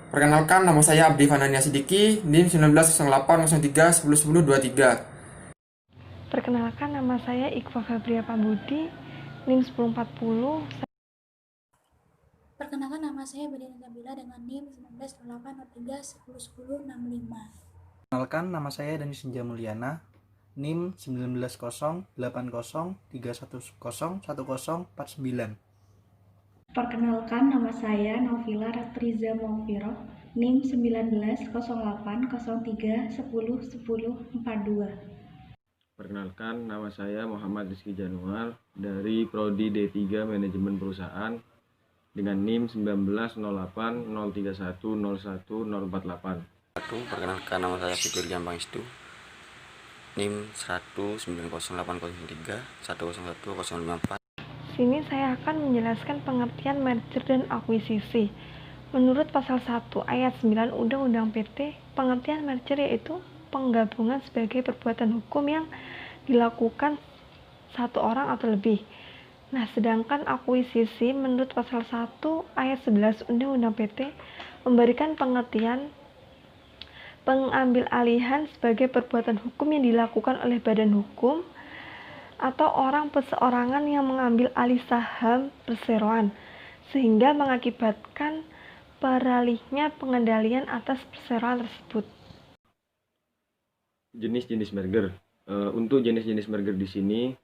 Perkenalkan, nama saya Abdi Fanania Sidiki, NIM 190803101023. Perkenalkan, nama saya Iqfa Febria Pambudi, NIM 1040. Perkenalkan, nama saya Badina Nabila dengan NIM 190803101065. Perkenalkan, nama saya Dani Senja Mulyana, NIM 198081011049. Perkenalkan, nama saya Novila Ratriza Maufiro, NIM 190803101042. Perkenalkan, nama saya Muhammad Rizky Januar dari Prodi D3 Manajemen Perusahaan dengan NIM 190803101048. Perkenalkan, nama saya Fikri Jampangistu, NIM 1908003101054. Sini saya akan menjelaskan pengertian merger dan akuisisi. Menurut pasal 1 ayat 9 Undang-Undang PT, pengertian merger yaitu penggabungan sebagai perbuatan hukum yang dilakukan satu orang atau lebih. Nah, sedangkan akuisisi menurut pasal 1 ayat 11 Undang-Undang PT memberikan pengertian pengambil alihan sebagai perbuatan hukum yang dilakukan oleh badan hukum atau orang perseorangan yang mengambil alih saham perseroan sehingga mengakibatkan beralihnya pengendalian atas perseroan tersebut. Jenis-jenis merger. Untuk jenis-jenis merger di sini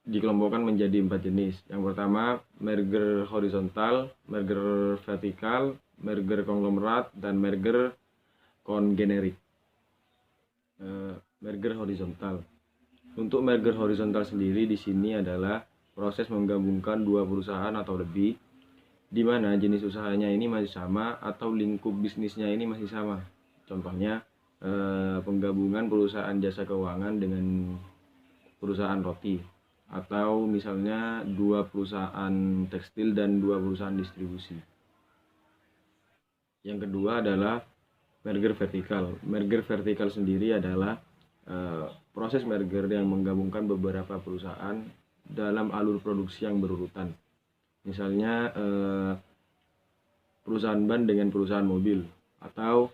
dikelompokkan menjadi 4 jenis. Yang pertama, merger horizontal, merger vertikal, merger konglomerat, dan merger kongenerik. Merger horizontal. Untuk merger horizontal sendiri di sini adalah proses menggabungkan dua perusahaan atau lebih, di mana jenis usahanya ini masih sama atau lingkup bisnisnya ini masih sama. Contohnya penggabungan perusahaan jasa keuangan dengan perusahaan roti, atau misalnya dua perusahaan tekstil dan dua perusahaan distribusi. Yang kedua adalah merger vertikal. Merger vertikal sendiri adalah proses merger yang menggabungkan beberapa perusahaan dalam alur produksi yang berurutan. Misalnya perusahaan ban dengan perusahaan mobil, atau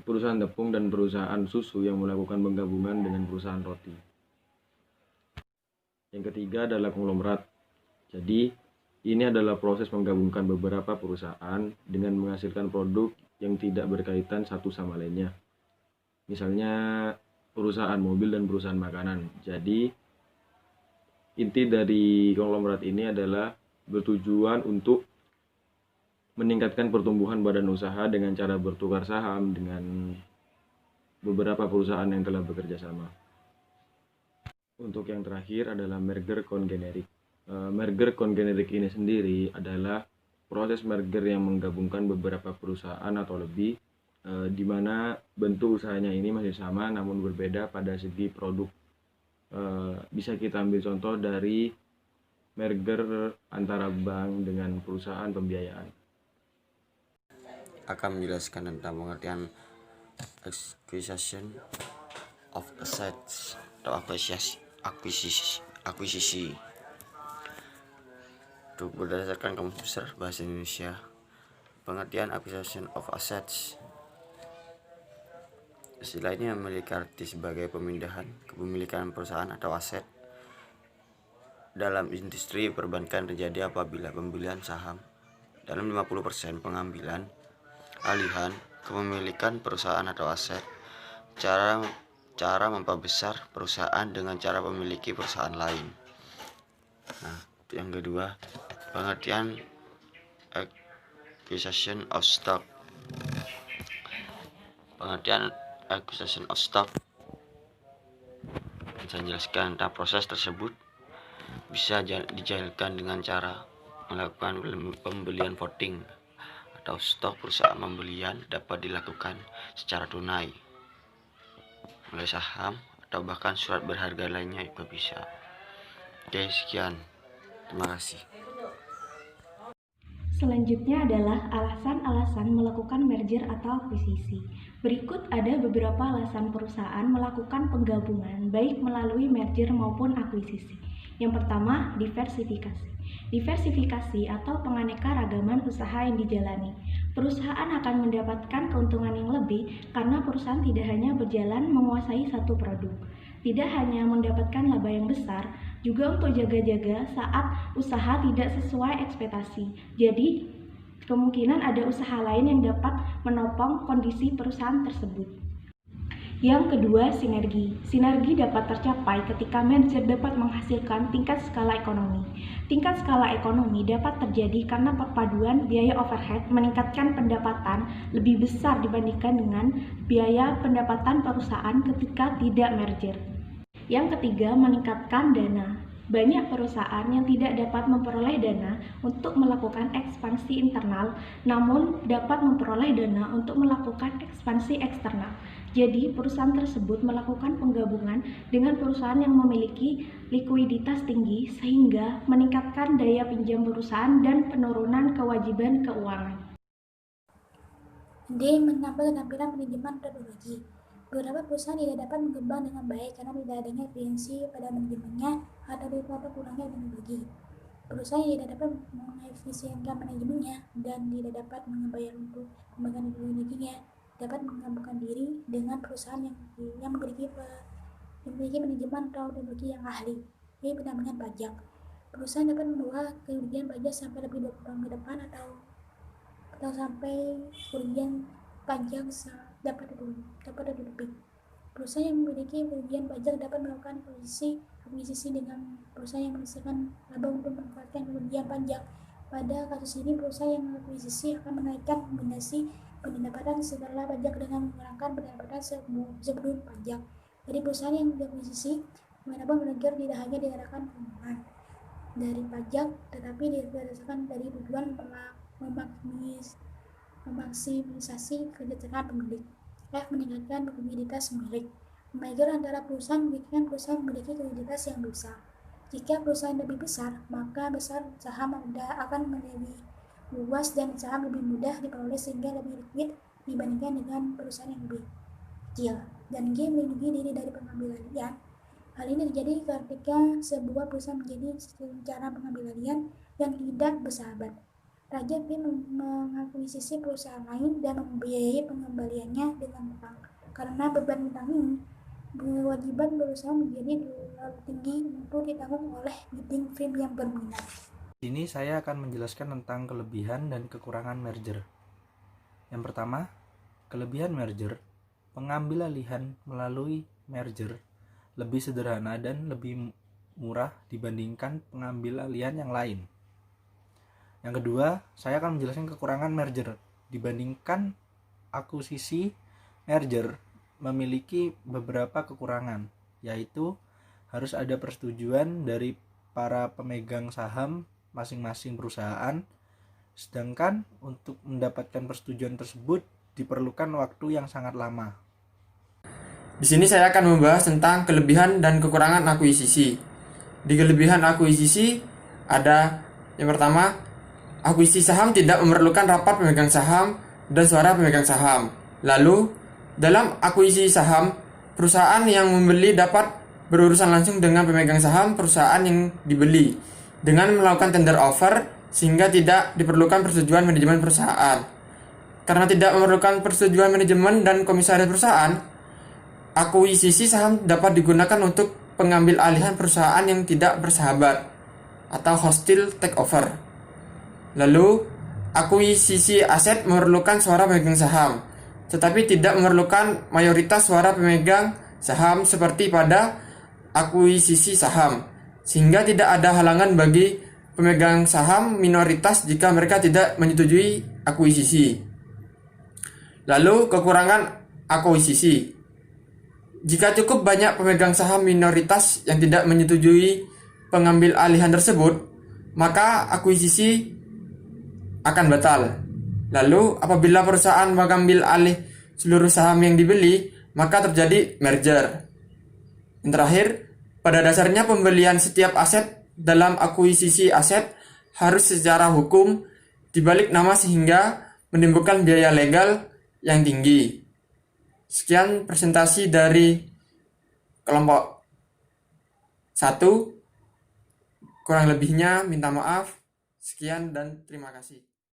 perusahaan tepung dan perusahaan susu yang melakukan penggabungan dengan perusahaan roti. Yang ketiga adalah konglomerat. Jadi ini adalah proses menggabungkan beberapa perusahaan dengan menghasilkan produk yang tidak berkaitan satu sama lainnya. Misalnya perusahaan mobil dan perusahaan makanan. Jadi inti dari konglomerat ini adalah bertujuan untuk meningkatkan pertumbuhan badan usaha dengan cara bertukar saham dengan beberapa perusahaan yang telah bekerja sama. Untuk yang terakhir adalah merger kongenerik. Merger kongenerik ini sendiri adalah proses merger yang menggabungkan beberapa perusahaan atau lebih, di mana bentuk usahanya ini masih sama namun berbeda pada segi produk. Bisa kita ambil contoh dari merger antara bank dengan perusahaan pembiayaan. Akan menjelaskan tentang pengertian acquisition of assets atau akuisisi. Untuk berdasarkan Kamus Besar Bahasa Indonesia, pengertian acquisition of assets, istilah ini memiliki arti sebagai pemindahan kepemilikan perusahaan atau aset. Dalam industri perbankan terjadi apabila pembelian saham dalam 50% pengambilan alihan kepemilikan perusahaan atau aset. Cara memperbesar perusahaan dengan cara memiliki perusahaan lain. Nah, yang kedua, pengertian acquisition of stock. Pengertian acquisition of stock, saya jelaskan tentang proses tersebut bisa dijalankan dengan cara melakukan pembelian voting atau stok perusahaan. Pembelian dapat dilakukan secara tunai oleh saham atau bahkan surat berharga lainnya juga bisa. Oke, sekian. Terima kasih. Selanjutnya adalah alasan-alasan melakukan merger atau akuisisi. Berikut ada beberapa alasan perusahaan melakukan penggabungan baik melalui merger maupun akuisisi. Yang pertama, diversifikasi. Diversifikasi atau penganekaragaman usaha yang dijalani. Perusahaan akan mendapatkan keuntungan yang lebih karena perusahaan tidak hanya berjalan menguasai satu produk. Tidak hanya mendapatkan laba yang besar, juga untuk jaga-jaga saat usaha tidak sesuai ekspektasi. Jadi, kemungkinan ada usaha lain yang dapat menopang kondisi perusahaan tersebut. Yang kedua, sinergi. Sinergi dapat tercapai ketika merger dapat menghasilkan tingkat skala ekonomi. Tingkat skala ekonomi dapat terjadi karena perpaduan biaya overhead meningkatkan pendapatan lebih besar dibandingkan dengan biaya pendapatan perusahaan ketika tidak merger. Yang ketiga, meningkatkan dana. Banyak perusahaan yang tidak dapat memperoleh dana untuk melakukan ekspansi internal, namun dapat memperoleh dana untuk melakukan ekspansi eksternal. Jadi, perusahaan tersebut melakukan penggabungan dengan perusahaan yang memiliki likuiditas tinggi sehingga meningkatkan daya pinjam perusahaan dan penurunan kewajiban keuangan. D. Menambah keterampilan manajemen teknologi. Beberapa perusahaan tidak dapat berkembang dengan baik karena tidak adanya efisiensi pada manajemennya atau disebabkan kurangnya teknologi. Perusahaan yang tidak dapat mengefisienkan manajemennya dan tidak dapat membayar untuk pengembangan teknologinya dapat menggabungkan diri dengan perusahaan yang memiliki manajemen atau teknologi yang ahli. Ini pendampingan pajak. Perusahaan dapat membawa kerugian pajak sampai lebih 20 tahun ke depan atau sampai kerugian pajak dapat ditutupi. Perusahaan yang memiliki kerugian pajak dapat melakukan akuisisi dengan perusahaan yang menghasilkan laba untuk memanfaatkan kerugian pajak. Pada kasus ini, perusahaan yang mengakuisisi akan menaikkan kombinasi pendapatan setelah pajak dengan mengurangi pendapatan sebelum pajak. Jadi perusahaan yang diakuisisi dimanapun merger tidak hanya dikatakan keuntungan dari pajak, tetapi didasarkan dari tujuan memaksimisasi kesejahteraan pemilik. F. Meningkatkan likuiditas pemilik. Merger antara perusahaan memiliki likuiditas yang besar. Jika perusahaan lebih besar, maka besar saham akan lebih luas dan saham lebih mudah diperoleh sehingga lebih liquid dibandingkan dengan perusahaan yang lebih kecil. Dan G. Melindungi diri dari pengambil alihan. Hal ini terjadi ketika sebuah perusahaan menjadi cara pengambil alihan yang tidak bersahabat. Raja B. mengakuisisi perusahaan lain dan membiayai pengembaliannya dengan utang. Karena beban utang ini, kewajiban perusahaan menjadi terlalu tinggi untuk ditanggung oleh bidding firm yang berminat. Di sini saya akan menjelaskan tentang kelebihan dan kekurangan merger. Yang pertama, kelebihan merger. Pengambil alihan melalui merger lebih sederhana dan lebih murah dibandingkan pengambil alihan yang lain. Yang kedua, saya akan menjelaskan kekurangan merger. Dibandingkan akuisisi, merger memiliki beberapa kekurangan, yaitu harus ada persetujuan dari para pemegang saham masing-masing perusahaan, sedangkan untuk mendapatkan persetujuan tersebut diperlukan waktu yang sangat lama. Di sini saya akan membahas tentang kelebihan dan kekurangan akuisisi. Di kelebihan akuisisi ada yang pertama, akuisisi saham tidak memerlukan rapat pemegang saham dan suara pemegang saham. Lalu, dalam akuisisi saham, perusahaan yang membeli dapat berurusan langsung dengan pemegang saham perusahaan yang dibeli dengan melakukan tender offer sehingga tidak diperlukan persetujuan manajemen perusahaan. Karena tidak memerlukan persetujuan manajemen dan komisaris perusahaan, akuisisi saham dapat digunakan untuk pengambil alihan perusahaan yang tidak bersahabat atau hostile takeover. Lalu, akuisisi aset memerlukan suara pemegang saham, tetapi tidak memerlukan mayoritas suara pemegang saham seperti pada akuisisi saham, sehingga tidak ada halangan bagi pemegang saham minoritas jika mereka tidak menyetujui akuisisi. Lalu, kekurangan akuisisi. Jika cukup banyak pemegang saham minoritas yang tidak menyetujui pengambil alihan tersebut, maka akuisisi akan batal. Lalu, apabila perusahaan mengambil alih seluruh saham yang dibeli, maka terjadi merger. Yang terakhir, pada dasarnya pembelian setiap aset dalam akuisisi aset harus secara hukum dibalik nama sehingga menimbulkan biaya legal yang tinggi. Sekian presentasi dari kelompok 1. Kurang lebihnya minta maaf. Sekian dan terima kasih.